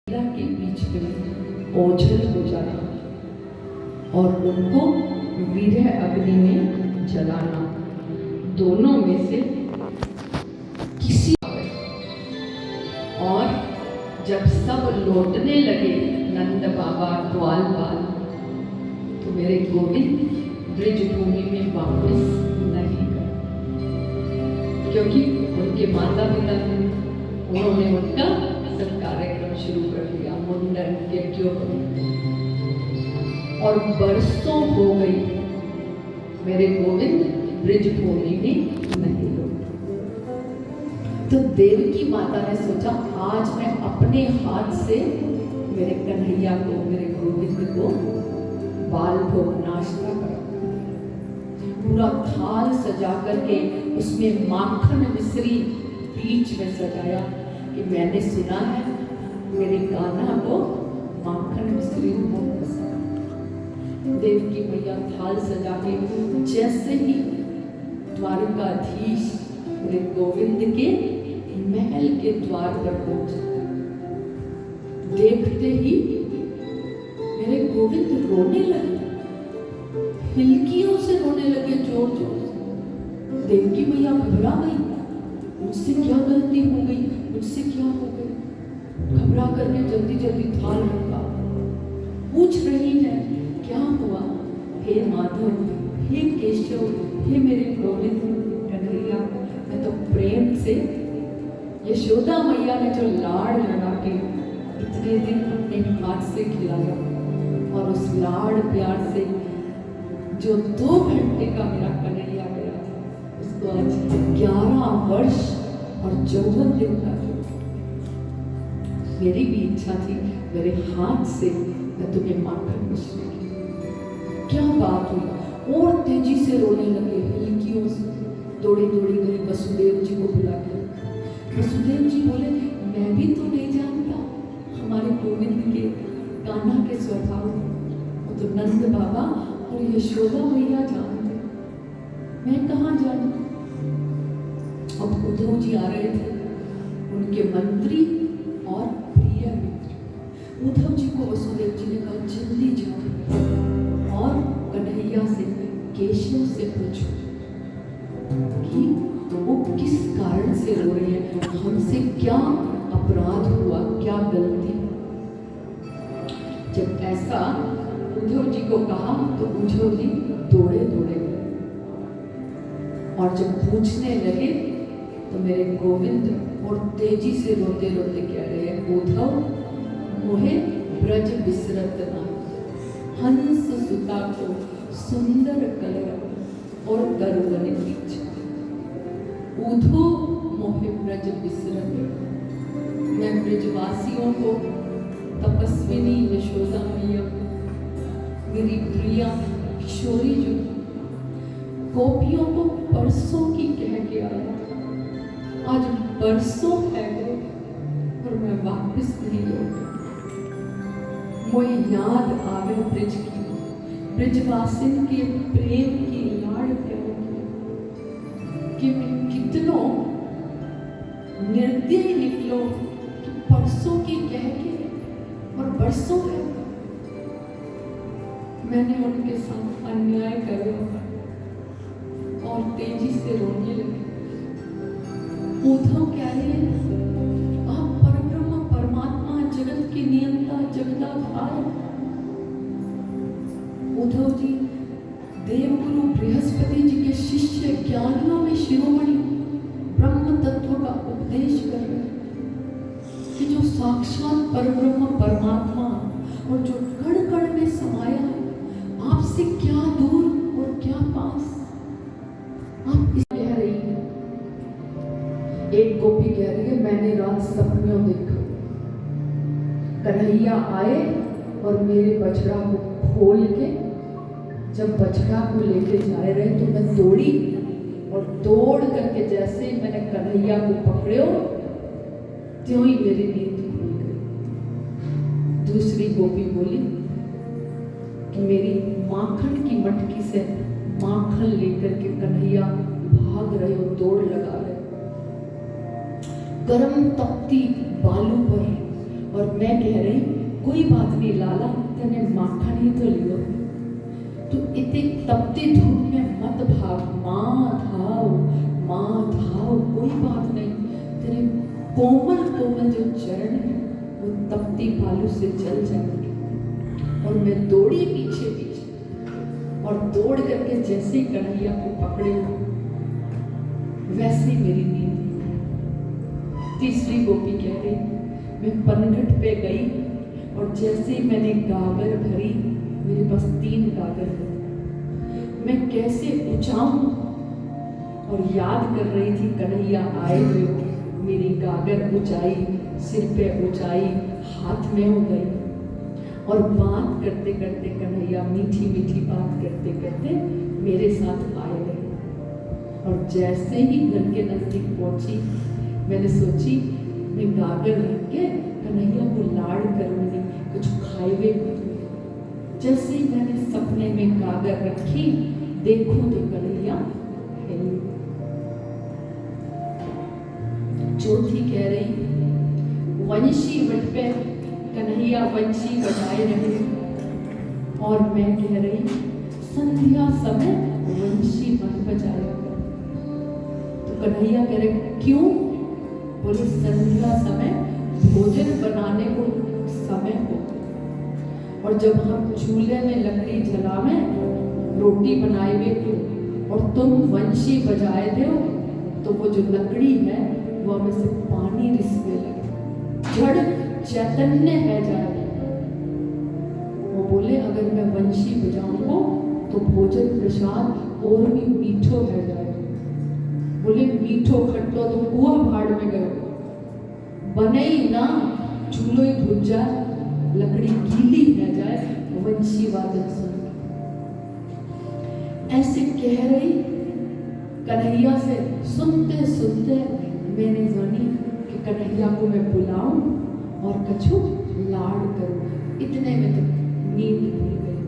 के बीच में ओझल हो जाना और उनको विरह अग्नि में जलाना, दोनों में से किसी। और जब सब लौटने लगे नंद बाबा ग्वालवाल, तो मेरे गोविंद ब्रिज भूमि में वापस नहीं गए, क्योंकि उनके माता पिता उन्होंने उनका सब कार्यक्रम शुरू कर दिया, मुंडन यज्ञों और बरसों हो गई मेरे गोविंद ब्रिज भूमि में नहीं हो। तो देवकी माता ने सोचा आज मैं अपने हाथ से मेरे कन्हैया को, मेरे गोविंद को बाल भोग नाश्ता करा। पूरा थाल सजा करके उसमें माखन मिश्री बीच में सजाया कि मैंने सुना है मेरे कान्हा को माखन मिश्री बहुत पसंद। देवकी मैया थाल सजा के जैसे ही द्वारकाधीश मेरे गोविंद के महल के द्वार पर पहुंचे, देखते ही मेरे गोविंद रोने लगे, हिलकियों से रोने लगे, जोर जोर से। देवकी मैया घबरा गई, मुझसे क्या गलती हो गई, मुझसे क्या हो गई। घबरा करके जल्दी जल्दी थाल रखा, पूछ रही है क्या हुआ। हे माधव, हे केशव, हे मेरे गोविंद कन्हैया, मैं तो प्रेम से यशोदा मैया ने जो लाड़ लगा के इतने दिन अपने हाथ से खिलाया, और उस लाड़ प्यार से जो 2 घंटे का मेरा कन्हैया गया था, उसको आज 11 वर्ष और 14 दिन का। मेरी भी इच्छा थी मेरे हाथ से मैं तुम्हें माखन मिश्री की। क्या बात हुई, और तेजी से रोने लगे, हिलकियों से दौड़ी दौड़ी गई वसुदेव जी को बुला के। वसुदेव जी बोले मैं भी तो नहीं जानता हमारे गोविंद के कान्हा के स्वभाव, वो तो नंद बाबा और यशोदा मैया जानते, मैं कहाँ जानू। अब उद्धव जी आ रहे थे, उनके मंत्री और प्रिय मित्र। उद्धव जी को वसुदेव जी ने कहा जल्दी जाओ और कन्हैया से, केशव से पूछो कि वो किस कारण से रो रहे हैं, हमसे क्या अपराध हुआ, क्या गलती। जब ऐसा उद्धव जी को कहा तो उद्धव जी दौड़े दौड़े गए, और जब पूछने लगे तो मेरे गोविंद और तेजी से रोते रोते कह रहे हैं उद्धव मोहे ब्रज बिसरत ना, हंस सुता को सुंदर कलर और गरुवन पीछा। उद्धव मोहे ब्रज बिसरत, मैं ब्रजवासियों को, तपस्विनी यशोदा मैया, मेरी प्रिया किशोरी जो गोपियों को परसों की कह के आया, आज बरसों है गए और मैं वापस नहीं लौटा। मुझे याद आवे ब्रिज की, ब्रिजवासिन के प्रेम की, लाड़ प्यार की, कि मैं कितनों निर्दयी निकलो कि परसों की कह के, और बरसों है मैंने उनके साथ अन्याय करा और तेजी से रोने लगे। उद्धव कह रहे आप परब्रह्म परमात्मा, जगत की नियंता, जगदाधार। उद्धव जी देवगुरु बृहस्पति जी के शिष्य, ज्ञानियों में शिरोमणि, ब्रह्म तत्व का उपदेश कर रहे कि जो साक्षात परब्रह्म परमात्मा और जो कण कण में समाया है, आपसे क्या दूर और क्या पास। आप इस कह रही है, एक गोपी कह रही है मैंने रात सपनों देखा, कन्हैया आए और मेरे बछड़ा को खोल के, जब बछड़ा को लेके जा रहे तो मैं दौड़ी, और दौड़ करके जैसे ही मैंने कन्हैया को पकड़ो त्यों ही मेरी नींद खुल गई। दूसरी गोपी बोली कि मेरी माखन की मटकी से माखन लेकर के कन्हैया भाग रहे हो, दौड़ लगा रहे, गरम तपती बालू पर और मैं कह रही कोई बात नहीं लाला, तेने माखन ही तो लियो, तू इतने तपती धूप में मत भाग, माँ धाओ, कोई बात नहीं, तेरे कोमल कोमल जो चरण है वो तपती बालू से जल जाएंगे। और मैं दौड़ी पीछे पीछे, और दौड़ करके जैसे ही कन्हैया को पकड़े वैसे ही मेरी नींद। तीसरी गोपी कह रही मैं पनघट पे गई और जैसे ही मैंने गागर भरी, मेरे पास 3 गागर थे, मैं कैसे उचाऊं, और याद कर रही थी कन्हैया आए हुए, मेरी गागर उचाई, सिर पे उचाई, हाथ में हो गई, और बात करते करते कन्हैया मीठी मीठी बात करते करते मेरे साथ आए गए। और जैसे ही घर के नजदीक पहुंची, मैंने सोची मैं गागर रख के कन्हैया को लाड़ करूंगी, कुछ खाए को। जैसे ही मैंने सपने में गागर रखी, देखो तो कन्हैया है। चौथी कह रही वंशी वट पे कन्हैया वंशी बजाए रहे, और मैं कह रही संध्या समय वंशी मत बजाया। तो कन्हैया कह रहे क्यों? बोले संध्या समय भोजन बनाने को समय हो, और जब हम चूल्हे में लकड़ी जलावे, रोटी बनाए हुए को, और तुम वंशी बजाए दो, तो वो जो लकड़ी है वो हमें से पानी रिसने लगे, जड़ चैतन्य है जाए। वो बोले अगर मैं वंशी बजाऊंगा तो भोजन प्रसाद और भी मीठो है जाए। बोले मीठो खट्टो तो कुआ भाड़ में गयो, बने ही ना, चूल्हो ही भुज जाए, लकड़ी गीली रह जाए, वंशी वादन सुन। ऐसे कह रही कन्हैया से, सुनते सुनते मैंने जानी कि कन्हैया को मैं बुलाऊं और कछु लाड़ करूं। इतने में तो नींद भूल गई।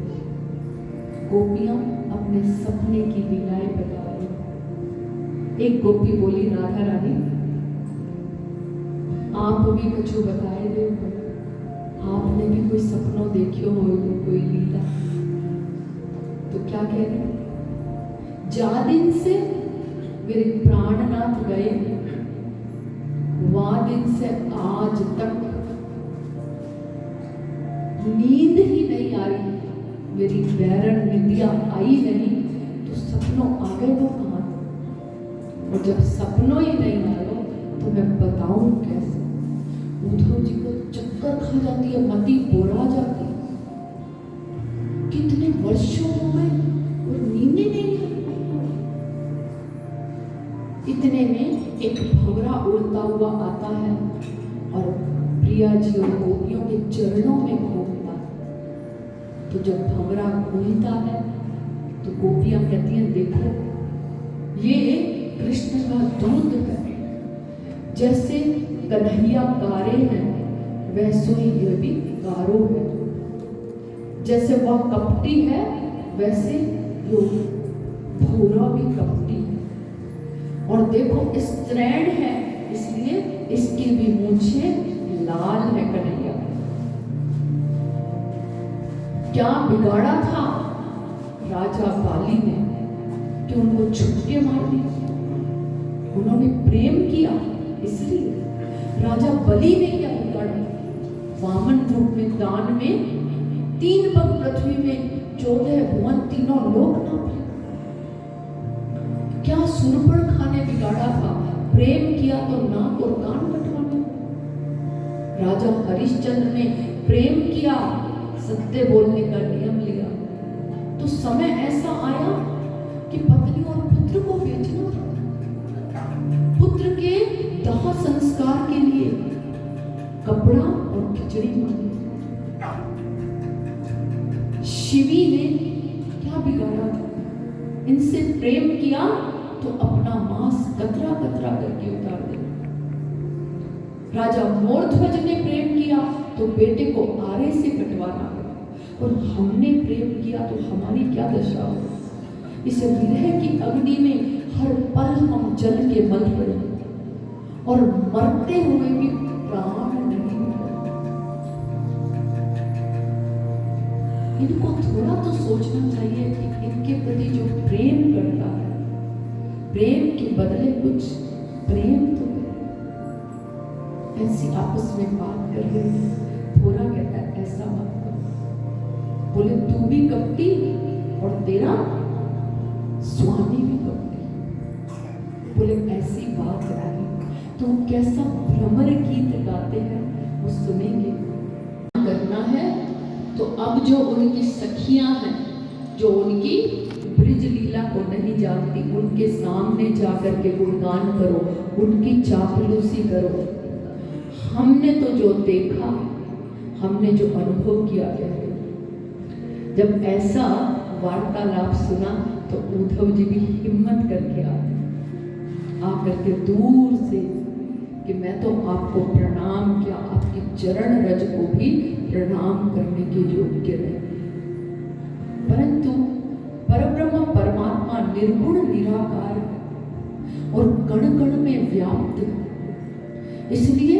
गोपियां अपने सपने की लीलाएं बता रही। एक गोपी बोली राधा रानी आप भी कछु बताए दे, आपने भी कोई सपनों देखियो हो, कोई लीला। तो क्या कह रहे, जा दिन से मेरे प्राणनाथ गए, वह दिन से आज तक नींद ही नहीं आ रही, मेरी बैरन निद्रा आई नहीं, तो सपनों आ गए वो कहां? और जब सपनों ही नहीं आए तो मैं बताऊं कैसे? उद्धव जी को चक्कर खा जाती है, मति बोरा जाती है। कितने वर्षों हो गए और नींद ही नहीं आई। इतने में एक भंवरा उड़ता हुआ आता है और प्रिया जी और गोपियों के चरणों में घूमता है। तो जब भंवरा घूमता है तो गोपियां कहती हैं देखो ये कृष्ण का दूत है, जैसे कन्हैया गारे हैं वैसे ही यह भी गारो है, जैसे वह कपटी है वैसे यो भूरा भी कपटी है, और देखो स्त्रैण है इसलिए इसकी भी मूंछे लाल है। कन्हैया क्या बिगाड़ा था राजा बाली ने कि उनको छुपके मार दिया? उन्होंने प्रेम किया इसलिए। राजा बलि ने क्या बिगाड़ा? वामन रूप में दान में 3 पग पृथ्वी में 14 भुवन तीनों लोक नापे। क्या सूर्पणखा ने बिगाड़ा था? प्रेम किया तो नाक और कान कटवाने। राजा हरिश्चंद्र ने प्रेम किया, सत्य बोलने का नियम लिया, तो समय ऐसा आया कि पत्नी और पुत्र को बेचना था। पुत्र के दाह संस्कार के लिए कपड़ा और खिचड़ी मांगी। शिवी ने क्या बिगाड़ा था? इनसे प्रेम किया तो अपना मांस कतरा कतरा करके उतार दे। राजा मोरध्वज ने प्रेम किया तो बेटे को आरे से कटवाना, और हमने प्रेम किया तो हमारी क्या दशा हो? इस विरह की अग्नि में हर पल हम जल के मल पड़े और मरते हुए भी प्राण नहीं मिले। इनको थोड़ा तो सोचना चाहिए कि इनके प्रति जो प्रेम करता है, प्रेम के बदले कुछ प्रेम तो करे। ऐसी आपस में बात कर रहे हैं। थोड़ा कहता है ऐसा मत करो। बोले तू भी कपटी और तेरा स्वामी भी कपटी। बोले ऐसी बात नहीं। तो कैसा भ्रमर गीत गाते हैं वो सुनेंगे। करना है तो अब जो उनकी सखियां हैं, जो उनकी ब्रिज लीला को नहीं जानती, उनके सामने जाकर के गुणगान करो, उनकी चापलूसी करो। हमने तो जो देखा, हमने जो अनुभव किया है, जब ऐसा वार्तालाप सुना तो उद्धव जी भी हिम्मत करके आकर के दूर से कि मैं तो आपको प्रणाम किया, आपकी चरण रज को भी प्रणाम करने के योग्य नहीं। परंतु परब्रह्म परमात्मा निर्गुण निराकार और कण कण में व्याप्त है, इसलिए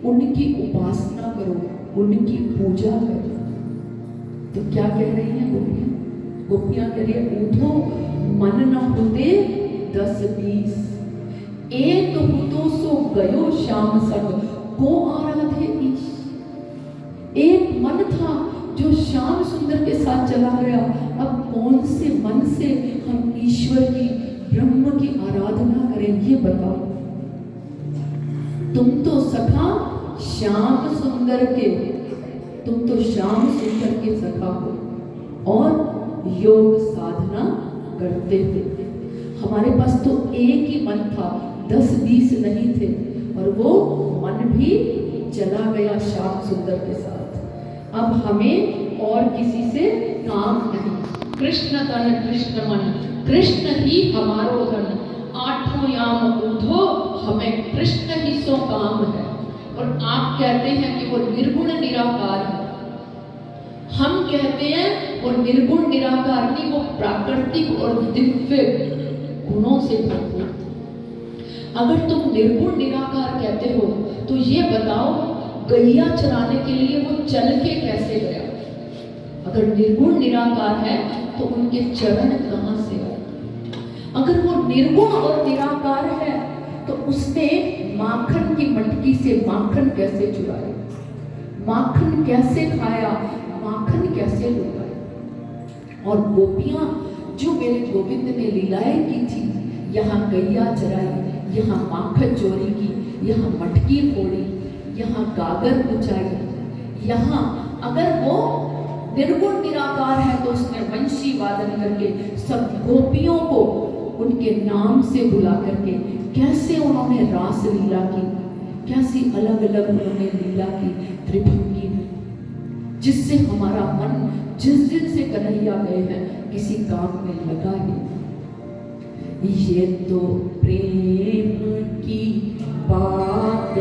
उनकी उपासना करो, उनकी पूजा करो। तो क्या कह रही हैं गोपियां? गोपियां कह रही है उठो मन न होते 10-20, एक हुतो सो गयो श्याम संग को आराधे ईश। एक मन था जो श्याम सुंदर के साथ चला गया, अब कौन से मन से हम ईश्वर की, ब्रह्म की आराधना करें, ये बताओ। तुम तो सखा श्याम सुंदर के, तुम तो श्याम सुंदर के सखा हो और योग साधना करते थे। हमारे पास तो एक ही मन था, 10-20 नहीं थे, और वो मन भी चला गया श्याम सुंदर के साथ। अब हमें और किसी से काम नहीं। कृष्ण तन कृष्ण मन, कृष्ण ही हमारो धन, आठों याम उधो हमें कृष्ण ही सो काम है। और आप कहते हैं कि वो निर्गुण निराकार है, हम कहते हैं वो निर्गुण निराकार नहीं, वो प्राकृतिक और दिव्य गुणों से भरपूर। अगर तुम निर्गुण निराकार कहते हो तो ये बताओ गैया चराने के लिए वो चल के कैसे गया? अगर निर्गुण निराकार है तो उनके चरण कहां से आए? अगर वो निर्गुण और निराकार है तो उसने माखन की मटकी से माखन कैसे चुराया? माखन कैसे खाया? माखन कैसे लुटाया? और गोपियां जो मेरे गोविंद ने लीलाएं की थी, यहाँ गैया चराई, यहाँ माखन चोरी की, यहाँ मटकी फोड़ी, यहाँ गागर बुझाई। यहाँ अगर वो निर्गुण निराकार है तो उसने वंशी वादन करके सब गोपियों को उनके नाम से बुला करके कैसे उन्होंने रास लीला की, कैसी अलग अलग उन्होंने लीला की त्रिभंगी में, जिससे हमारा मन जिस दिन से कन्हैया गए हैं किसी काम में लगा ही। ये तो प्रेम की बात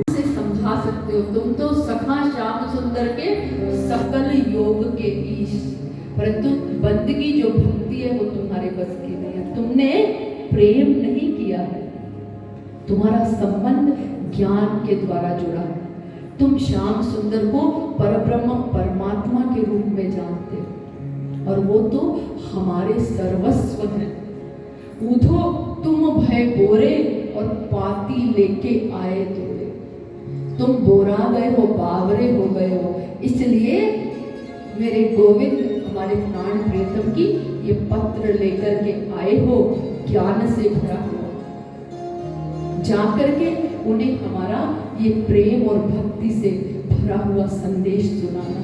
से समझा सकते हो। तुम तो सखा श्याम सुंदर के सकल योग के ईश, परंतु बंदगी जो भक्ति है वो तुम्हारे बस की नहीं है। तुमने प्रेम नहीं किया है, तुम्हारा संबंध ज्ञान के द्वारा जुड़ा है। तुम श्याम सुंदर को परब्रह्म परमात्मा के रूप में जानते हो और वो तो हमारे सर्वस्व हैं। उधो तुम भय बोरे और पाती लेके आए तोड़े। तुम बोरा गए हो, बावरे हो गए हो, इसलिए मेरे गोविंद हमारे प्राण प्रियतम की ये पत्र लेकर के आए हो, ज्ञान से भरा हुआ, जाकर के उन्हें हमारा ये प्रेम और भक्ति से भरा हुआ संदेश सुनाना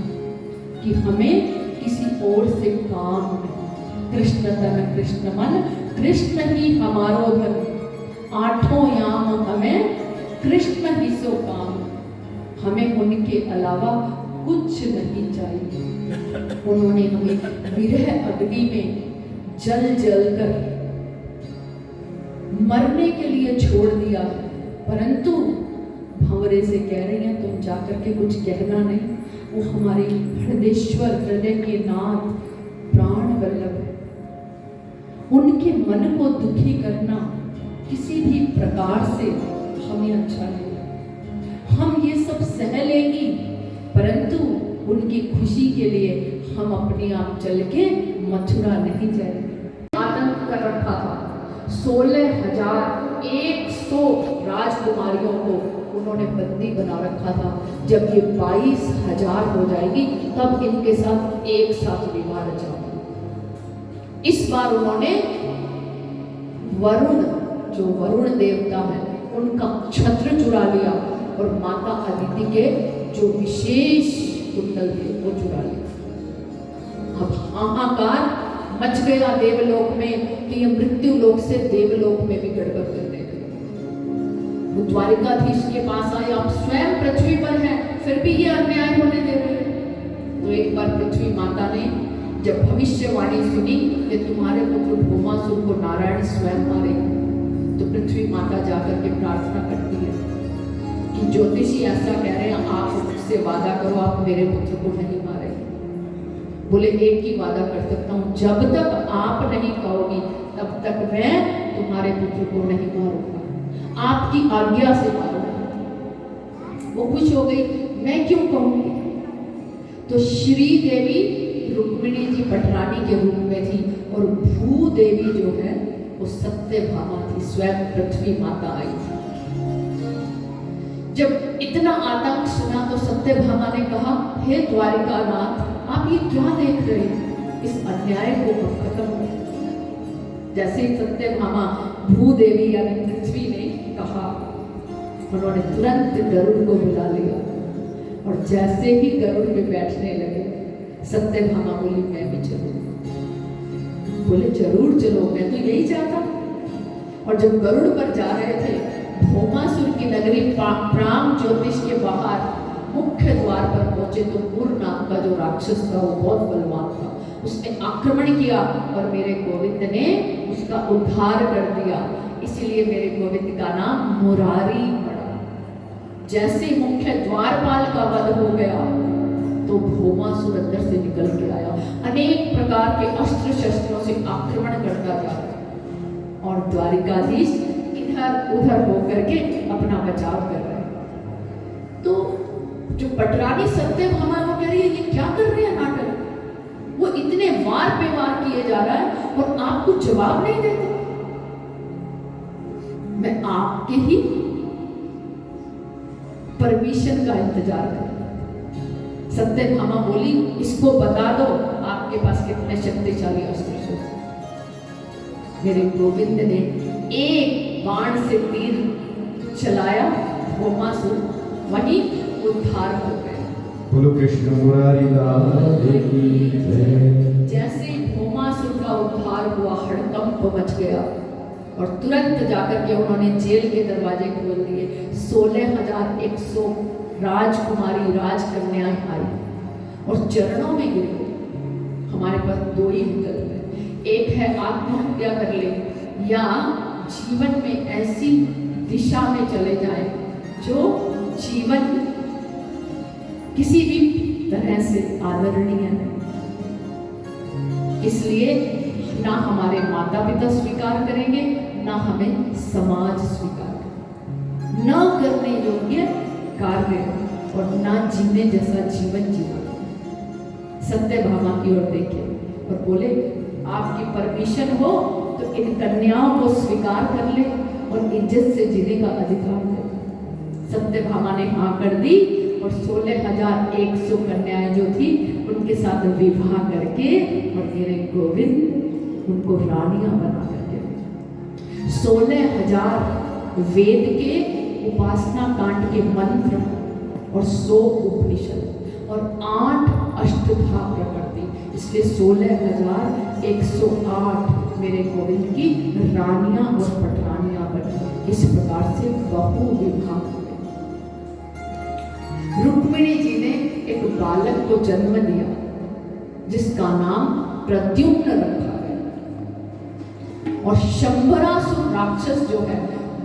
कि हमें किसी और से काम नहीं। कृष्ण तन कृष्ण मन, कृष्ण ही हमारो धन, आठों याम हमें कृष्ण ही सो काम। हमें उनके अलावा कुछ नहीं चाहिए। उन्होंने हमें विरह अग्नि में जल जल कर मरने के लिए छोड़ दिया, परंतु भंवरे से कह रही हैं तुम जाकर के कुछ कहना नहीं। वो हमारे हृदयेश्वर, हृदय के नाथ, प्राण वल्लभ है। उनके मन को दुखी करना किसी भी प्रकार से हमें अच्छा नहीं। हम ये सब सह लेंगी, परंतु उनकी खुशी के के लिए हम अपने आप चल के मथुरा नहीं जाएंगे। आतंक कर रखा था 16,100 राजकुमारियों को उन्होंने बंदी बना रखा था। जब ये 22,000 हो जाएगी तब इनके साथ एक साथ विवाह रचाऊंगा। इस बार उन्होंने वरुण, जो वरुण देवता है, उनका छत्र चुरा लिया और माता अदिति के जो विशेष कुंडल थे वो चुरा लिया। अब हाहाकार मच गया देवलोक में कि ये मृत्यु लोक से देवलोक में भी गड़बड़ करने लगे। वो द्वारिकाधीश के पास आए, आप स्वयं पृथ्वी पर हैं फिर भी ये अन्याय होने दे रहे हैं। तो एक बार पृथ्वी माता ने जब भविष्यवाणी सुनी कि तुम्हारे पुत्र भौमासुर को नारायण स्वयं मारेंगे, तो पृथ्वी माता जाकर के प्रार्थना करती है कि ज्योतिषी ऐसा कह रहे हैं, आप मुझसे वादा करो आप मेरे पुत्र को नहीं मारेंगे। बोले एक ही वादा कर सकता हूँ, जब तक आप नहीं कहोगी तब तक मैं तुम्हारे पुत्र को नहीं मारूंगा, आपकी आज्ञा से मारूंगा। वो खुश हो गई, मैं क्यों कहूंगी। तो श्री देवी रुक्मिणी जी पटरानी के रूप में थी और भू देवी जो है वो सत्यभामा थी, स्वयं पृथ्वी माता आई थी। जब इतना आतंक सुना तो सत्यभामा ने कहा, हे द्वारिकानाथ, आप ये क्या देख रहे हैं, इस अन्याय को खत्म करें। जैसे ही सत्यभामा भूदेवी यानी पृथ्वी ने कहा, उन्होंने तुरंत गरुड़ को बुला लिया और जैसे ही गरुड़ में बैठने लगे, सत्यभामा बोली मैं भी चलूं। बोले जरूर चलो, मैं तो यही चाहता। और जब गरुड़ पर जा रहे थे, भौमासुर की नगरी प्राम ज्योतिष के बाहर मुख्य द्वार पर पहुंचे तो मुर नाम का जो राक्षस था वो बहुत बलवान था, उसने आक्रमण किया और मेरे गोविंद ने उसका उद्धार कर दिया। इसीलिए मेरे गोविंद का नाम मुरारी पड़ा। जैसे मुख्य द्वारपाल का वध हो गया तो भौमासुर अंदर से निकल के आया, अनेक प्रकार के अस्त्र शस्त्रों से आक्रमण करता था और द्वारिकाधीश इधर उधर होकर के अपना बचाव कर रहे हैं। तो जो पटरानी सत्यभामा वो कह रही है, ये क्या कर रहे हैं नाटक, वो इतने वार पे वार किए जा रहा है और आप कुछ जवाब नहीं देते। मैं आपके ही परमिशन का इंतजार कर। सत्यभामा बोली, इसको बता दो आपके पास कितने शक्तिशाली अस्त्र शस्त्र। मेरे गोविंद ने एक बाण से तीर चलाया, भौमासुर वहीं उद्धार हो गया। बोलो कृष्ण मुरारी लाल की जय। जैसे भौमासुर का उद्धार हुआ, हड़कंप मच गया और तुरंत जाकर के उन्होंने जेल के दरवाजे खोल दिए। 16,100 राजकुमारी राजकन्याएं आई और चरणों में गिर गई। हमारे पास दो ही विकल्प है, एक है आत्महत्या कर ले या जीवन में ऐसी दिशा में चले जाएं जो जीवन किसी भी तरह से आदरणीय है। इसलिए ना हमारे माता पिता स्वीकार करेंगे, ना हमें समाज स्वीकार करेगा। न करने योग्य कार्य और ना जीने जैसा जीवन जीना। सत्यभामा की ओर देखे और बोले, आपकी परमिशन हो तो इन कन्याओं को स्वीकार कर ले और इज्जत से जीने का अधिकार दे। सत्यभामा ने हाँ कर दी और 16,100 कन्याएं जो थी उनके साथ विवाह करके और मेरे गोविंद उनको रानियां बना करके 16,000 वेद के उपासना कांड के मंत्र और 100 उपनिषद और 8 अष्टधा प्रकृति, इसलिए 16,108 मेरे गोविंद की रानियां और पटरानियां बनी। इस प्रकार से बहु विवाह। रुक्मिणी जी ने एक बालक को जन्म दिया जिसका नाम प्रद्युम्न रखा गया और शंबरासुर राक्षस जो है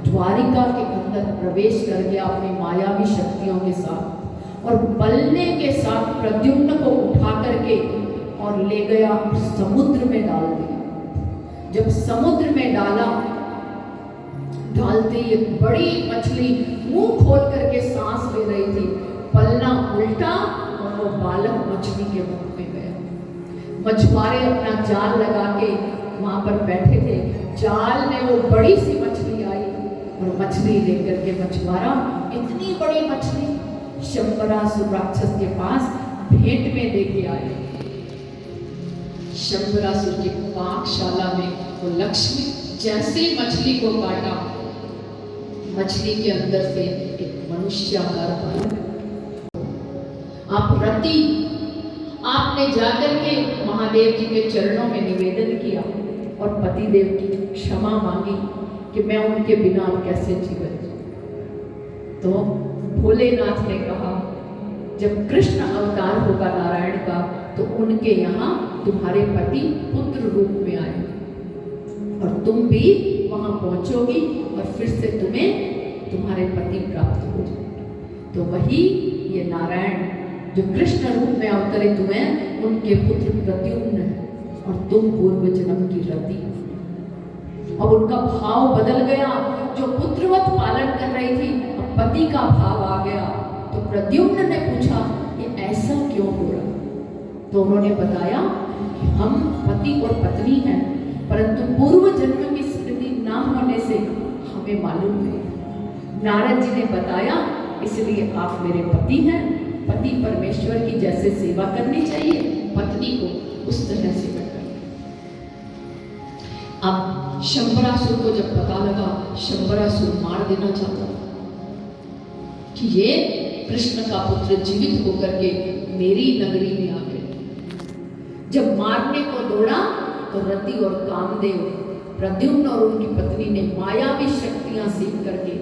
द्वारिका के अंदर प्रवेश कर गया अपनी मायावी शक्तियों के साथ और बलने के साथ प्रद्युम्न को उठा करके और ले गया समुद्र में डाल दिया। जब समुद्र में डालते एक बड़ी मछली मुंह खोल करके सांस ले रही थी, पलना उल्टा और वो बालक मछली के मुख में गया। मछुआरे अपना जाल लगा के वहां पर बैठे थे। जाल में वो बड़ी सी मछली आई और मछली लेकर के मछुआरा इतनी बड़ी मछली शंबरासुर राक्षस के पास भेंट में लेके आए। शंबरासुर की पाकशाला में वो लक्ष्मी जैसे मछली को काटा, मछली के अंदर से एक मनुष्याकार बालक। आप रति आपने जाकर के महादेव जी के चरणों में निवेदन किया और पतिदेव की क्षमा मांगी कि मैं उनके बिना अब कैसे जीवन जीऊं। तो भोलेनाथ ने कहा जब कृष्ण अवतार होगा नारायण का तो उनके यहाँ तुम्हारे पति पुत्र रूप में आए और तुम भी वहां पहुंचोगी और फिर से तुम्हें तुम्हारे पति प्राप्त हो जाएंगे। तो वही ये नारायण जो कृष्ण रूप में अवतरित हुए हैं उनके पुत्र प्रद्युम्न है और तुम पूर्व जन्म की रति। अब उनका भाव बदल गया। जो पुत्रवत पालन कर रही थी अब पति का भाव आ गया। तो प्रद्युम्न ने पूछा ये ऐसा क्यों हो रहा? तो उन्होंने बताया कि हम पति और पत्नी हैं परंतु पूर्व जन्म की स्मृति ना होने से हमें मालूम नहीं। नारद जी ने बताया इसलिए आप मेरे पति हैं। पति परमेश्वर की जैसे सेवा करनी चाहिए पत्नी को उस तरह सेवा करनी। अब शंबरासुर को जब पता लगा, शंबरासुर मार देना चाहता कि ये कृष्ण का पुत्र जीवित होकर के मेरी नगरी में आ गए। जब मारने को दौड़ा तो रति और कामदेव प्रद्युम्न और उनकी पत्नी ने मायावी शक्तियां सीख करके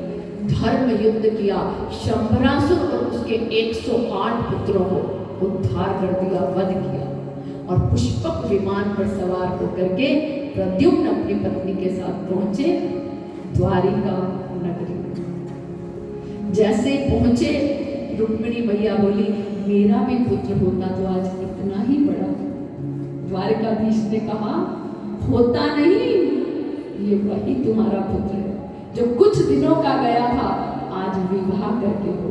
धर्म युद्ध किया। शंबरासुर और उसके 108 पुत्रों को उद्धार कर दिया, वध किया और पुष्पक विमान पर सवार होकर के प्रद्युम्न अपनी पत्नी के साथ पहुंचे द्वारिका नगरी। जैसे पहुंचे रुक्मिणी मैया बोली मेरा भी पुत्र होता तो आज इतना ही बड़ा। द्वारकाधीश ने कहा होता नहीं, ये वही तुम्हारा पुत्र है जो कुछ दिनों का गया था, आज विवाह करके हो।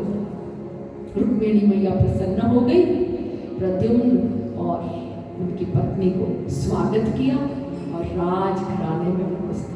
रुक्मिणी मैया प्रसन्न हो गई। प्रद्युम्न और उनकी पत्नी को स्वागत किया और राजघराने में उपस्थित